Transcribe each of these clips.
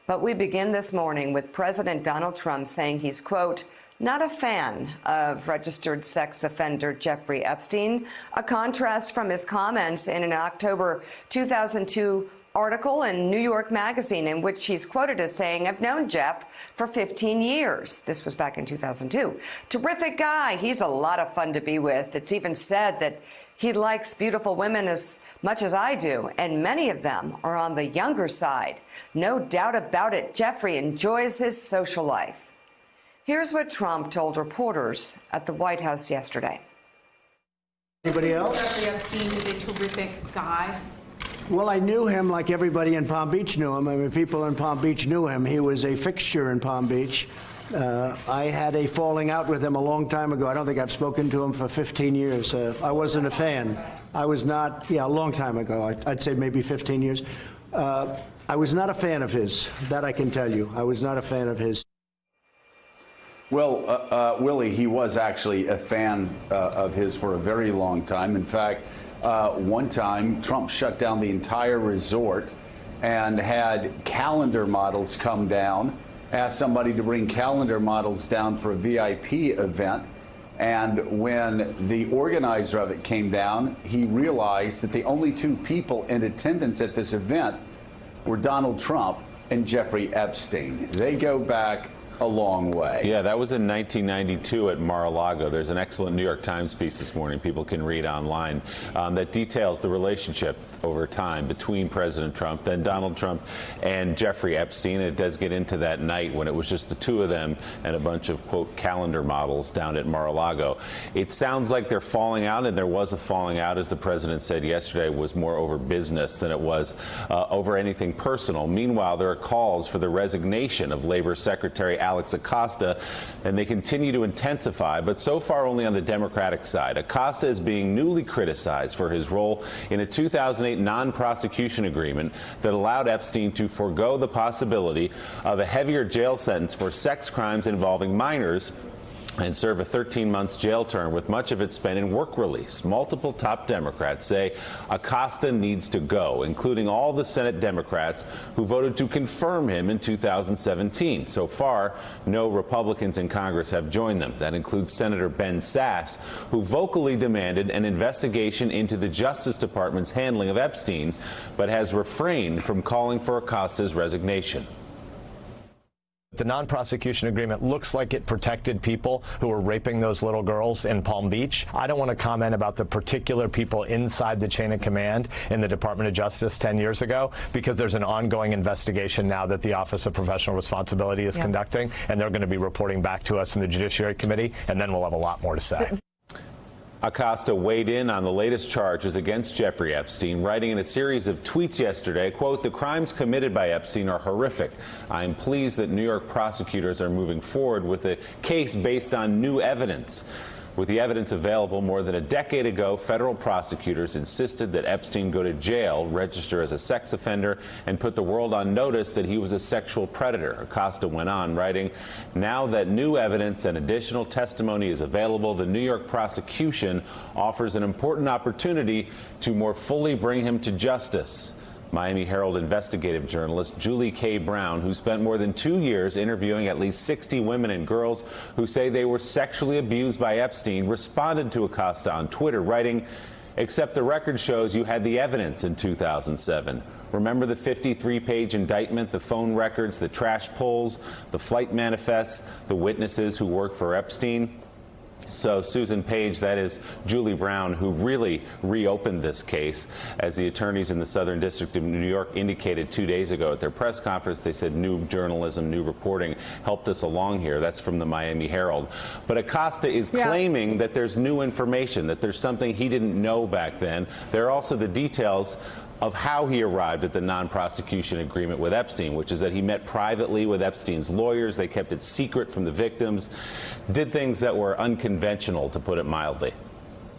But we begin this morning with President Donald Trump saying he's, quote, not a fan of registered sex offender Jeffrey Epstein, a contrast from his comments in an October 2002 article in New York Magazine in which he's quoted as saying, I've known Jeff for 15 years. This was back in 2002. Terrific guy. He's a lot of fun to be with. It's even said that he likes beautiful women as much as I do, and many of them are on the younger side. No doubt about it, Jeffrey enjoys his social life. Here's what Trump told reporters at the White House yesterday. Anybody else? Jeffrey Epstein is a terrific guy. Well, I knew him like everybody in Palm Beach knew him. I mean, people in Palm Beach knew him. He was a fixture in Palm Beach. I had a falling out with him a long time ago. I don't think I've spoken to him for 15 years. I wasn't a fan. I was not, a long time ago. I'd say maybe 15 years. I was not a fan of his. That I can tell you. I was not a fan of his. Well, Willie, he was actually a fan of his for a very long time. In fact, one time, Trump shut down the entire resort and had calendar models come down, asked somebody to bring calendar models down for a VIP event. And when the organizer of it came down, he realized that the only two people in attendance at this event were Donald Trump and Jeffrey Epstein. They go back a long way. Yeah, that was in 1992 at Mar-a-Lago. There's an excellent New York Times piece this morning people can read online that details the relationship over time between President Trump, then Donald Trump, and Jeffrey Epstein. It does get into that night when it was just the two of them and a bunch of, quote, calendar models down at Mar-a-Lago. It sounds like they're falling out, and there was a falling out, as the president said yesterday, was more over business than it was over anything personal. Meanwhile, there are calls for the resignation of Labor Secretary Alex Acosta, and they continue to intensify, but so far only on the Democratic side. Acosta is being newly criticized for his role in a 2008 non-prosecution agreement that allowed Epstein to forego the possibility of a heavier jail sentence for sex crimes involving minors and serve a 13-month jail term with much of it spent in work release. Multiple top Democrats say Acosta needs to go, including all the Senate Democrats who voted to confirm him in 2017. So far, no Republicans in Congress have joined them. That includes Senator Ben Sasse, who vocally demanded an investigation into the Justice Department's handling of Epstein, but has refrained from calling for Acosta's resignation. The non-prosecution agreement looks like it protected people who were raping those little girls in Palm Beach. I don't want to comment about the particular people inside the chain of command in the Department of Justice 10 years ago, because there's an ongoing investigation now that the Office of Professional Responsibility is conducting, and they're going to be reporting back to us in the Judiciary Committee, and then we'll have a lot more to say. Acosta weighed in on the latest charges against Jeffrey Epstein, writing in a series of tweets yesterday, quote, the crimes committed by Epstein are horrific. I am pleased that New York prosecutors are moving forward with a case based on new evidence. With the evidence available more than a decade ago, federal prosecutors insisted that Epstein go to jail, register as a sex offender, and put the world on notice that he was a sexual predator. Acosta went on, writing, now that new evidence and additional testimony is available, the New York prosecution offers an important opportunity to more fully bring him to justice. Miami Herald investigative journalist Julie K. Brown, who spent more than 2 years interviewing at least 60 women and girls who say they were sexually abused by Epstein, responded to Acosta on Twitter, writing, except the record shows you had the evidence in 2007. Remember the 53-page indictment, the phone records, the trash pulls, the flight manifests, the witnesses who worked for Epstein? So Susan Page, that is Julie Brown, who really reopened this case, as the attorneys in the Southern District of New York indicated 2 days ago at their press conference. They said new journalism, new reporting helped us along here. That's from the Miami Herald. But Acosta is claiming that there's new information, that there's something he didn't know back then. There are also the details of how he arrived at the non-prosecution agreement with Epstein, which is that he met privately with Epstein's lawyers. They kept it secret from the victims, did things that were unconventional, to put it mildly.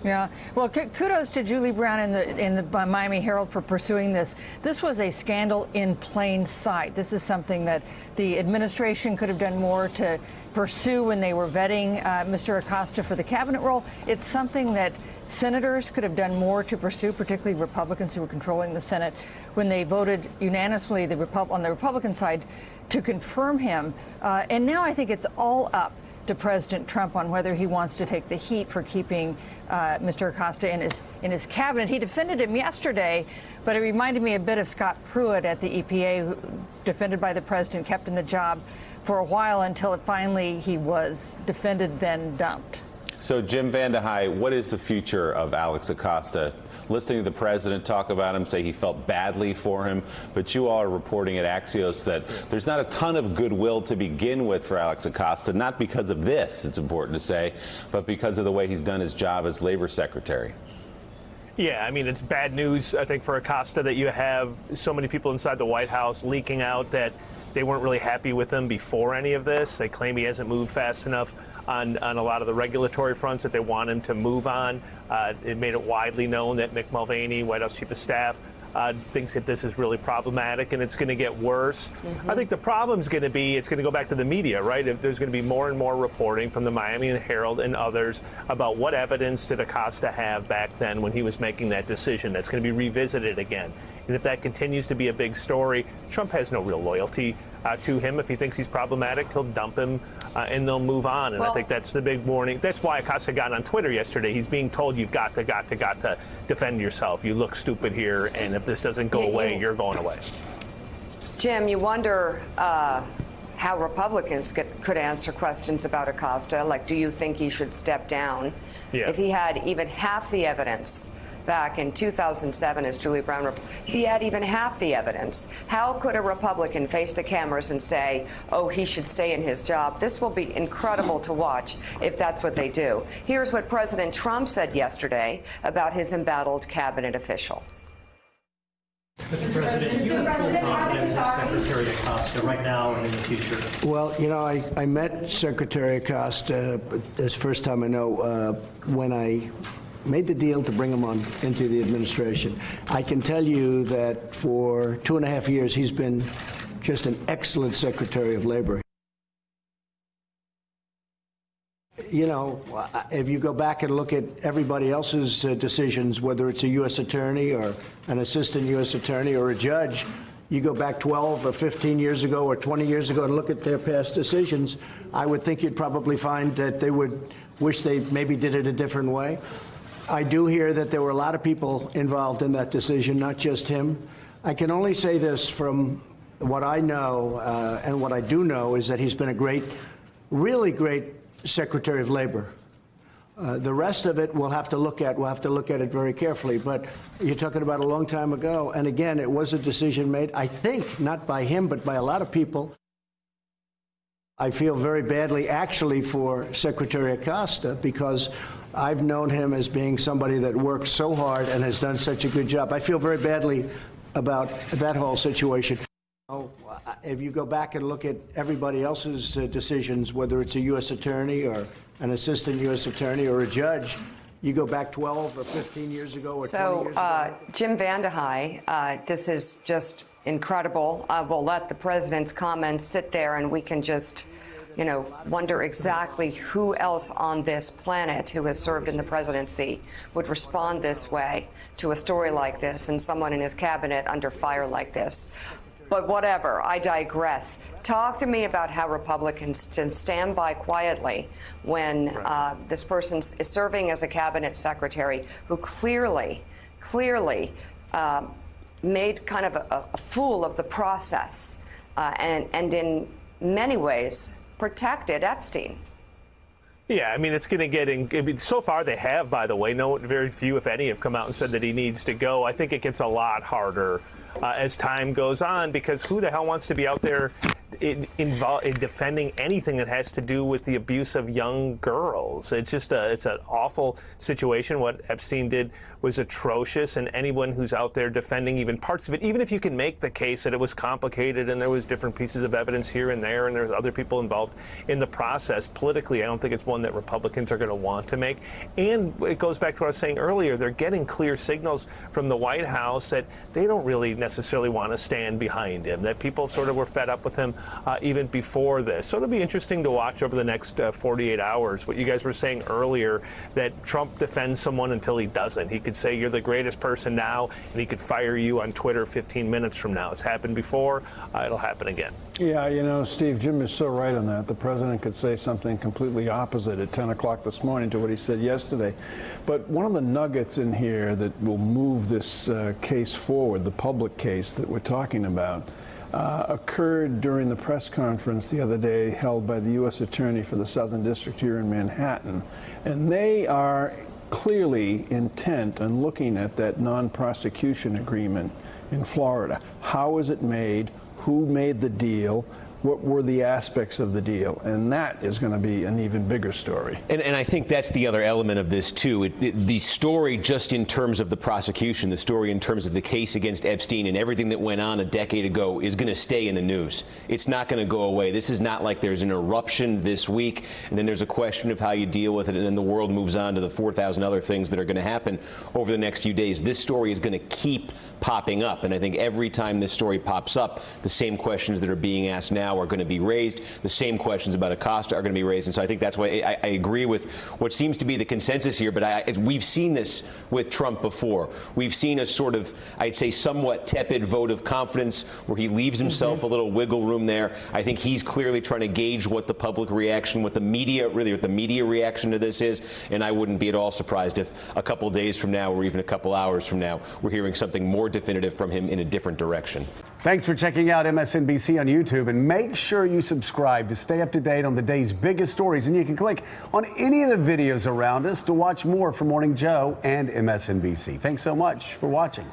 Yeah, well, kudos to Julie Brown in the Miami Herald for pursuing this. This was a scandal in plain sight. This is something that the administration could have done more to pursue when they were vetting Mr. Acosta for the cabinet role. It's something that senators could have done more to pursue, particularly Republicans who were controlling the Senate, when they voted unanimously on the Republican side to confirm him. And now I think it's all up to President Trump on whether he wants to take the heat for keeping Mr. Acosta in his cabinet. He defended him yesterday, but it reminded me a bit of Scott Pruitt at the EPA, who, defended by the president, kept in the job for a while until finally he was defended, then dumped. So, Jim VandeHei, what is the future of Alex Acosta? Listening to the president talk about him, say he felt badly for him, but you all are reporting at Axios that there's not a ton of goodwill to begin with for Alex Acosta, not because of this, it's important to say, but because of the way he's done his job as labor secretary. Yeah, I mean, it's bad news, I think, for Acosta that you have so many people inside the White House leaking out that they weren't really happy with him before any of this. They claim he hasn't moved fast enough on a lot of the regulatory fronts that they want him to move on. It made it widely known that Mick Mulvaney, White House Chief of Staff, thinks that this is really problematic and it's going to get worse. I think the problem's going to be, it's going to go back to the media, right? There's going to be more and more reporting from the Miami Herald and others about what evidence did Acosta have back then when he was making that decision. That's going to be revisited again. And if that continues to be a big story, Trump has no real loyalty to him. If he thinks he's problematic, he'll dump him and they'll move on. And I think that's the big warning. That's why Acosta got on Twitter yesterday. He's being told you've got to defend yourself. You look stupid here, and if this doesn't go away, you're going away. Jim, you wonder how Republicans could answer questions about Acosta, like, do you think he should step down? If he had even half the evidence back in 2007, as Julie Brown, if he had even half the evidence, how could a Republican face the cameras and say, oh, he should stay in his job? This will be incredible to watch if that's what they do. Here's what President Trump said yesterday about his embattled cabinet official. Mr. President, you have full confidence in Secretary Acosta right now and in the future. Well, you know, I met Secretary Acosta this first time I know when I made the deal to bring him on into the administration. I can tell you that for 2.5 years, he's been just an excellent Secretary of Labor. You know, if you go back and look at everybody else's decisions, whether it's a U.S. attorney or an assistant U.S. attorney or a judge, you go back 12 or 15 years ago or 20 years ago and look at their past decisions, I would think you'd probably find that they would wish they maybe did it a different way. I do hear that there were a lot of people involved in that decision, not just him. I can only say this from what I know, and what I do know is that he's been a great, really great Secretary of Labor. The rest of it we'll have to look at. We'll have to look at it very carefully. But you're talking about a long time ago. And again, it was a decision made, I think, not by him, but by a lot of people. I feel very badly, actually, for Secretary Acosta, because I've known him as being somebody that works so hard and has done such a good job. I feel very badly about that whole situation. If you go back and look at everybody else's decisions, whether it's a U.S. attorney or an assistant U.S. attorney or a judge, you go back 12 or 15 years ago or 20 years ago. Jim VandeHei, this is just incredible. We'll let the president's comments sit there and we can just, you know, wonder exactly who else on this planet who has served in the presidency would respond this way to a story like this and someone in his cabinet under fire like this. But whatever, I digress. Talk to me about how Republicans can stand by quietly when this person is serving as a cabinet secretary who clearly made kind of a fool of the process and in many ways protected Epstein. Yeah, I mean, it's going to get so far they have, by the way. Very few, if any, have come out and said that he needs to go. I think it gets a lot harder as time goes on, because who the hell wants to be out there involved in defending anything that has to do with the abuse of young girls? It's just it's an awful situation. What Epstein did was atrocious, and anyone who's out there defending even parts of it, even if you can make the case that it was complicated and there was different pieces of evidence here and there and there's other people involved in the process, politically I don't think it's one that Republicans are going to want to make. And it goes back to what I was saying earlier, they're getting clear signals from the White House that they don't really necessarily want to stand behind him, that people sort of were fed up with him even before this. So it'll be interesting to watch over the next 48 hours. What you guys were saying earlier, that Trump defends someone until he doesn't. He could say you're the greatest person now, and he could fire you on Twitter 15 minutes from now. It's happened before. It'll happen again. Yeah, you know, Steve, Jim is so right on that. The president could say something completely opposite at 10 o'clock this morning to what he said yesterday. But one of the nuggets in here that will move this case forward, the public case that we're talking about, occurred during the press conference the other day held by the U.S. Attorney for the Southern District here in Manhattan. And they are clearly intent on looking at that non-prosecution agreement in Florida. How was it made? Who made the deal? What were the aspects of the deal? And that is going to be an even bigger story. And I think that's the other element of this, too. The story just in terms of the prosecution, the story in terms of the case against Epstein and everything that went on a decade ago is going to stay in the news. It's not going to go away. This is not like there's an eruption this week, and then there's a question of how you deal with it, and then the world moves on to the 4,000 other things that are going to happen over the next few days. This story is going to keep popping up, and I think every time this story pops up, the same questions that are being asked now are going to be raised. The same questions about Acosta are going to be raised. And so I think that's why I agree with what seems to be the consensus here. But we've seen this with Trump before. We've seen a sort of, I'd say, somewhat tepid vote of confidence where he leaves himself a little wiggle room there. I think he's clearly trying to gauge what the public reaction, what the media reaction to this is. And I wouldn't be at all surprised if a couple days from now or even a couple hours from now, we're hearing something more definitive from him in a different direction. Thanks for checking out MSNBC on YouTube, and make sure you subscribe to stay up to date on the day's biggest stories. And you can click on any of the videos around us to watch more from Morning Joe and MSNBC. Thanks so much for watching.